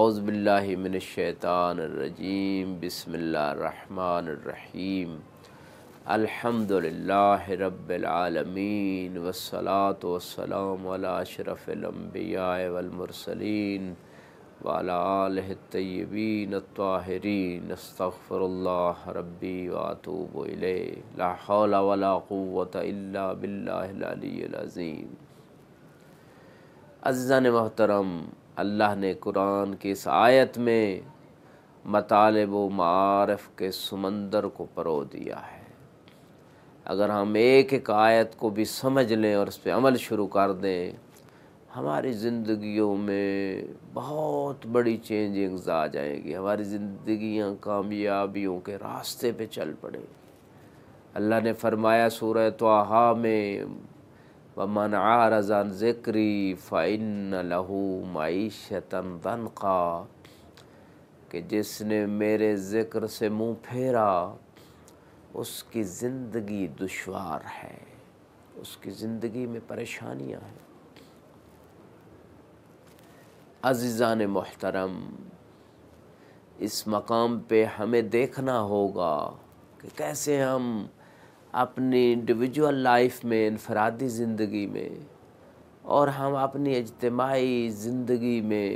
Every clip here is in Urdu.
اعوذ باللہ من الشیطان الرجیم، بسم اللہ الرحمن الرحیم، الحمد للہ رب العالمین، والصلاة والسلام علی اشرف الانبیاء والمرسلین وعلی آلہ الطیبین الطاہرین، استغفر اللہ ربی واتوب الیہ، لا حول ولا قوة الا باللہ العلی العظیم۔ عزیزان محترم، اللہ نے قرآن کی اس آیت میں مطالب و معارف کے سمندر کو پرو دیا ہے۔ اگر ہم ایک ایک آیت کو بھی سمجھ لیں اور اس پہ عمل شروع کر دیں، ہماری زندگیوں میں بہت بڑی چینجنگز آ جائیں گی، ہماری زندگیاں کامیابیوں کے راستے پہ چل پڑیں۔ اللہ نے فرمایا سورہ طٰہٰ میں، وَمَنْ أَعْرَضَ عَنْ ذِكْرِي فَإِنَّ لَهُ مَعِيشَةً ضَنْكًا، کہ جس نے میرے ذکر سے منہ پھیرا اس کی زندگی دشوار ہے، اس کی زندگی میں پریشانیاں ہیں۔ عزیزان محترم، اس مقام پہ ہمیں دیکھنا ہوگا کہ کیسے ہم اپنی انڈیویجول لائف میں، انفرادی زندگی میں، اور ہم اپنی اجتماعی زندگی میں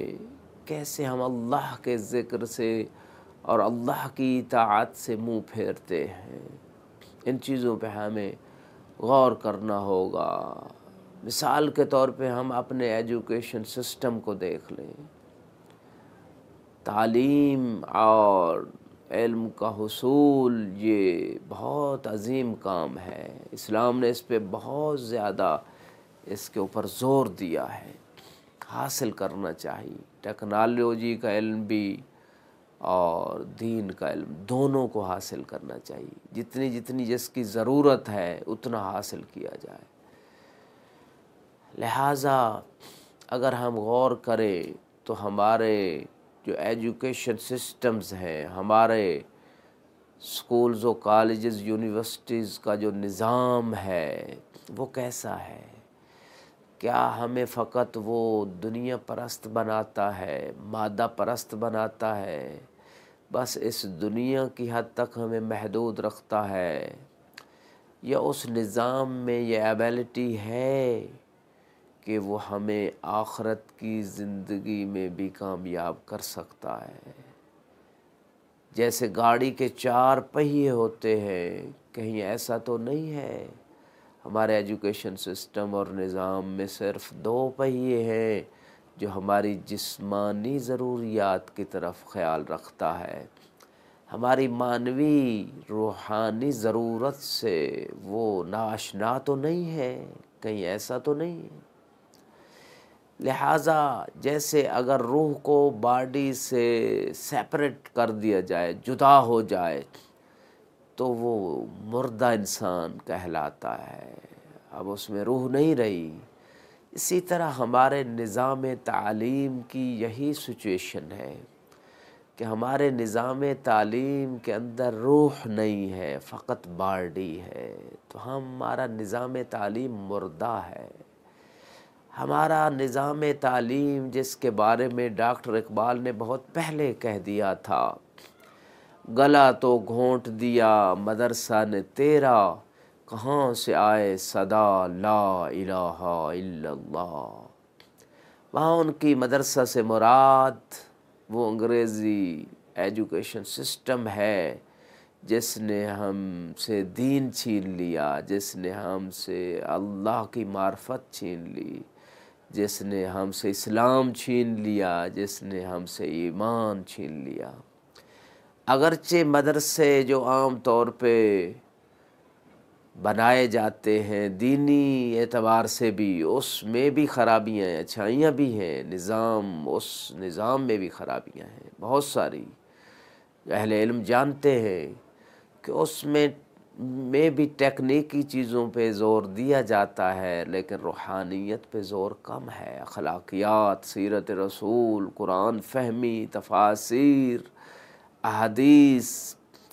کیسے ہم اللہ کے ذکر سے اور اللہ کی اطاعت سے منہ پھیرتے ہیں۔ ان چیزوں پہ ہمیں غور کرنا ہوگا۔ مثال کے طور پہ ہم اپنے ایجوکیشن سسٹم کو دیکھ لیں۔ تعلیم اور علم کا حصول یہ بہت عظیم کام ہے۔ اسلام نے اس پہ بہت زیادہ اس کے اوپر زور دیا ہے، حاصل کرنا چاہیے۔ ٹیکنالوجی کا علم بھی اور دین کا علم دونوں کو حاصل کرنا چاہیے، جتنی جس کی ضرورت ہے اتنا حاصل کیا جائے۔ لہٰذا اگر ہم غور کریں تو ہمارے جو ایجوکیشن سسٹمز ہیں، ہمارے سکولز و کالجز، یونیورسٹیز کا جو نظام ہے وہ کیسا ہے؟ کیا ہمیں فقط وہ دنیا پرست بناتا ہے، مادہ پرست بناتا ہے، بس اس دنیا کی حد تک ہمیں محدود رکھتا ہے، یا اس نظام میں یہ ایبیلٹی ہے کہ وہ ہمیں آخرت کی زندگی میں بھی کامیاب کر سکتا ہے؟ جیسے گاڑی کے 4 پہیے ہوتے ہیں، کہیں ایسا تو نہیں ہے ہمارے ایجوکیشن سسٹم اور نظام میں صرف 2 پہیے ہیں جو ہماری جسمانی ضروریات کی طرف خیال رکھتا ہے، ہماری معنوی روحانی ضرورت سے وہ ناآشنا تو نہیں ہے، کہیں ایسا تو نہیں ہے؟ لہٰذا جیسے اگر روح کو باڈی سے سیپریٹ کر دیا جائے، جدا ہو جائے، تو وہ مردہ انسان کہلاتا ہے، اب اس میں روح نہیں رہی۔ اسی طرح ہمارے نظام تعلیم کی یہی سچویشن ہے کہ ہمارے نظام تعلیم کے اندر روح نہیں ہے، فقط باڈی ہے، تو ہمارا نظام تعلیم مردہ ہے۔ ہمارا نظام تعلیم جس کے بارے میں ڈاکٹر اقبال نے بہت پہلے کہہ دیا تھا، گلا تو گھونٹ دیا مدرسہ نے تیرا، کہاں سے آئے صدا لا الہ الا اللہ۔ وہاں ان کی مدرسہ سے مراد وہ انگریزی ایجوکیشن سسٹم ہے جس نے ہم سے دین چھین لیا، جس نے ہم سے اللہ کی معرفت چھین لی، جس نے ہم سے اسلام چھین لیا، جس نے ہم سے ایمان چھین لیا۔ اگرچہ مدرسے جو عام طور پہ بنائے جاتے ہیں دینی اعتبار سے بھی، اس میں بھی خرابیاں ہیں، اچھائیاں بھی ہیں، اس نظام میں بھی خرابیاں ہیں بہت ساری۔ اہل علم جانتے ہیں کہ اس میں بھی ٹیکنیکی چیزوں پہ زور دیا جاتا ہے، لیکن روحانیت پہ زور کم ہے۔ اخلاقیات، سیرت رسول، قرآن فہمی، تفاسیر، احادیث،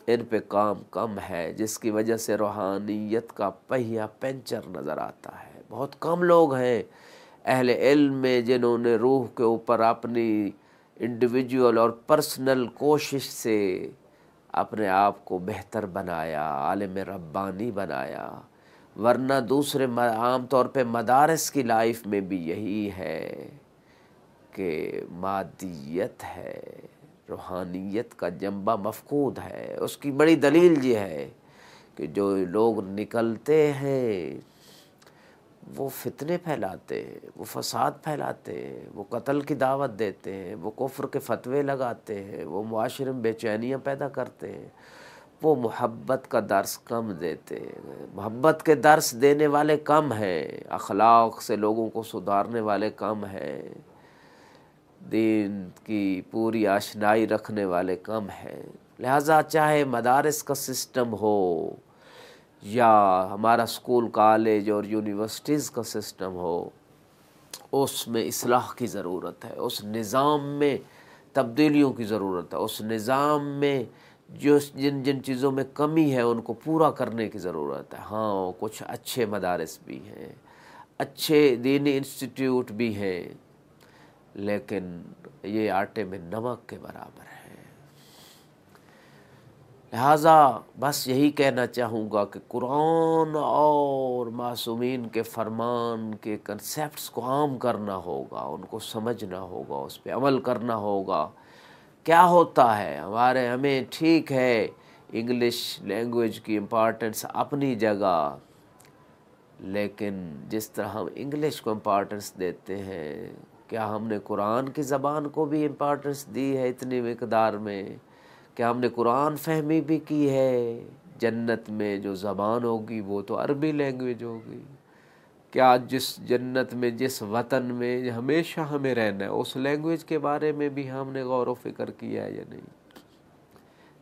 ان پہ کام کم ہے، جس کی وجہ سے روحانیت کا پہیہ پنچر نظر آتا ہے۔ بہت کم لوگ ہیں اہل علم میں جنہوں نے روح کے اوپر اپنی انڈیویجول اور پرسنل کوشش سے اپنے آپ کو بہتر بنایا، عالم ربانی بنایا، ورنہ دوسرے عام طور پہ مدارس کی لائف میں بھی یہی ہے کہ مادیت ہے، روحانیت کا جنبہ مفقود ہے۔ اس کی بڑی دلیل یہ ہے کہ جو لوگ نکلتے ہیں وہ فتنے پھیلاتے ہیں، وہ فساد پھیلاتے ہیں، وہ قتل کی دعوت دیتے ہیں، وہ کفر کے فتوے لگاتے ہیں، وہ معاشرے میں بے چینیاں پیدا کرتے ہیں، وہ محبت کا درس کم دیتے ہیں۔ محبت کے درس دینے والے کم ہیں، اخلاق سے لوگوں کو سدھارنے والے کم ہیں، دین کی پوری آشنائی رکھنے والے کم ہیں۔ لہٰذا چاہے مدارس کا سسٹم ہو یا ہمارا اسکول کالج اور یونیورسٹیز کا سسٹم ہو، اس میں اصلاح کی ضرورت ہے، اس نظام میں تبدیلیوں کی ضرورت ہے، اس نظام میں جو جن جن چیزوں میں کمی ہے ان کو پورا کرنے کی ضرورت ہے۔ ہاں، کچھ اچھے مدارس بھی ہیں، اچھے دینی انسٹیٹیوٹ بھی ہیں، لیکن یہ آٹے میں نمک کے برابر ہے۔ لہٰذا بس یہی کہنا چاہوں گا کہ قرآن اور معصومین کے فرمان کے کنسیپٹس کو عام کرنا ہوگا، ان کو سمجھنا ہوگا، اس پہ عمل کرنا ہوگا۔ کیا ہوتا ہے ہمیں ٹھیک ہے انگلش لینگویج کی امپارٹنس اپنی جگہ، لیکن جس طرح ہم انگلش کو امپارٹنس دیتے ہیں، کیا ہم نے قرآن کی زبان کو بھی امپارٹنس دی ہے اتنی مقدار میں؟ کیا ہم نے قرآن فہمی بھی کی ہے؟ جنت میں جو زبان ہوگی وہ تو عربی لینگویج ہوگی۔ کیا جس جنت میں جس وطن میں ہمیشہ ہمیں رہنا ہے اس لینگویج کے بارے میں بھی ہم نے غور و فکر کیا ہے یا نہیں؟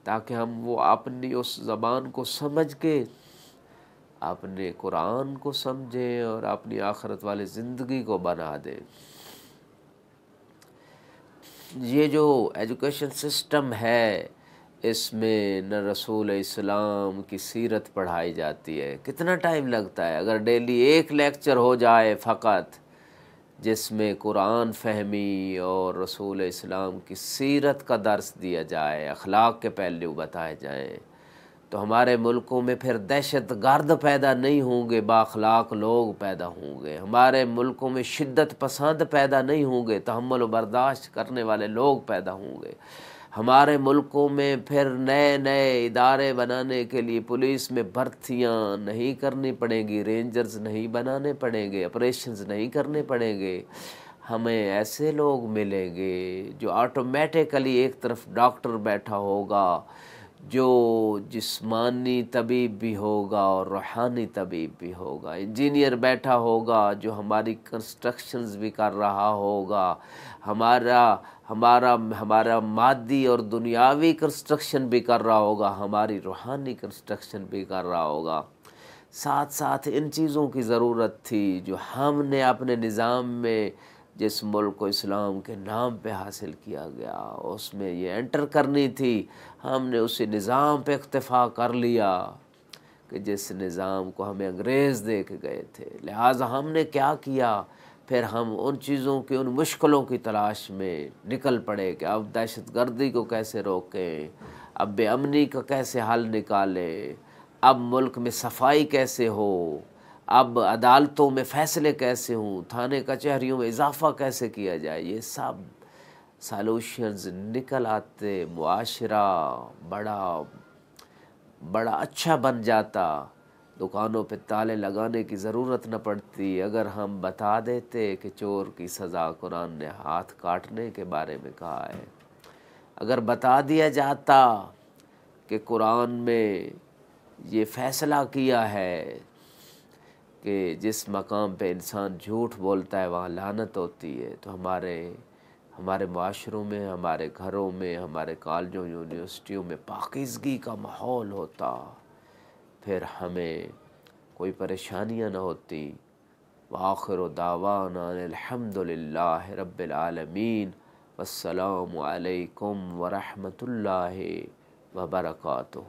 تاکہ ہم وہ اپنی اس زبان کو سمجھ کے اپنے قرآن کو سمجھیں اور اپنی آخرت والی زندگی کو بنا دیں۔ یہ جو ایجوکیشن سسٹم ہے اس میں نہ رسول اسلام کی سیرت پڑھائی جاتی ہے۔ کتنا ٹائم لگتا ہے اگر ڈیلی ایک لیکچر ہو جائے فقط جس میں قرآن فہمی اور رسول اسلام کی سیرت کا درس دیا جائے، اخلاق کے پہلو بتائے جائیں، تو ہمارے ملکوں میں پھر دہشت گرد پیدا نہیں ہوں گے، بااخلاق لوگ پیدا ہوں گے۔ ہمارے ملکوں میں شدت پسند پیدا نہیں ہوں گے، تحمل و برداشت کرنے والے لوگ پیدا ہوں گے۔ ہمارے ملکوں میں پھر نئے نئے ادارے بنانے کے لیے پولیس میں بھرتیاں نہیں کرنی پڑیں گی، رینجرز نہیں بنانے پڑیں گے، آپریشنز نہیں کرنے پڑیں گے۔ ہمیں ایسے لوگ ملیں گے جو آٹومیٹیکلی ایک طرف ڈاکٹر بیٹھا ہوگا جو جسمانی طبیب بھی ہوگا اور روحانی طبیب بھی ہوگا، انجینئر بیٹھا ہوگا جو ہماری کنسٹرکشنز بھی کر رہا ہوگا، ہمارا مادی اور دنیاوی کنسٹرکشن بھی کر رہا ہوگا، ہماری روحانی کنسٹرکشن بھی کر رہا ہوگا۔ ساتھ ساتھ ان چیزوں کی ضرورت تھی جو ہم نے اپنے نظام میں جس ملک کو اسلام کے نام پہ حاصل کیا گیا اس میں یہ انٹر کرنی تھی۔ ہم نے اسی نظام پہ اکتفا کر لیا کہ جس نظام کو ہمیں انگریز دے کے گئے تھے۔ لہٰذا ہم نے کیا کیا، پھر ہم ان چیزوں کی، ان مشکلوں کی تلاش میں نکل پڑے کہ اب دہشت گردی کو کیسے روکیں، اب بے امنی کا کیسے حل نکالیں، اب ملک میں صفائی کیسے ہو، اب عدالتوں میں فیصلے کیسے ہوں، تھانے کچہریوں میں اضافہ کیسے کیا جائے۔ یہ سب سالوشنز نکل آتے، معاشرہ بڑا اچھا بن جاتا، دکانوں پہ تالے لگانے کی ضرورت نہ پڑتی اگر ہم بتا دیتے کہ چور کی سزا قرآن نے ہاتھ کاٹنے کے بارے میں کہا ہے۔ اگر بتا دیا جاتا کہ قرآن میں یہ فیصلہ کیا ہے کہ جس مقام پہ انسان جھوٹ بولتا ہے وہاں لعنت ہوتی ہے، تو ہمارے معاشروں میں، ہمارے گھروں میں، ہمارے کالجوں یونیورسٹیوں میں پاکیزگی کا ماحول ہوتا، پھر ہمیں کوئی پریشانیاں نہ ہوتی۔ وآخر دعوانا الحمد للہ رب العالمین، والسلام علیکم ورحمۃ اللہ وبرکاتہ۔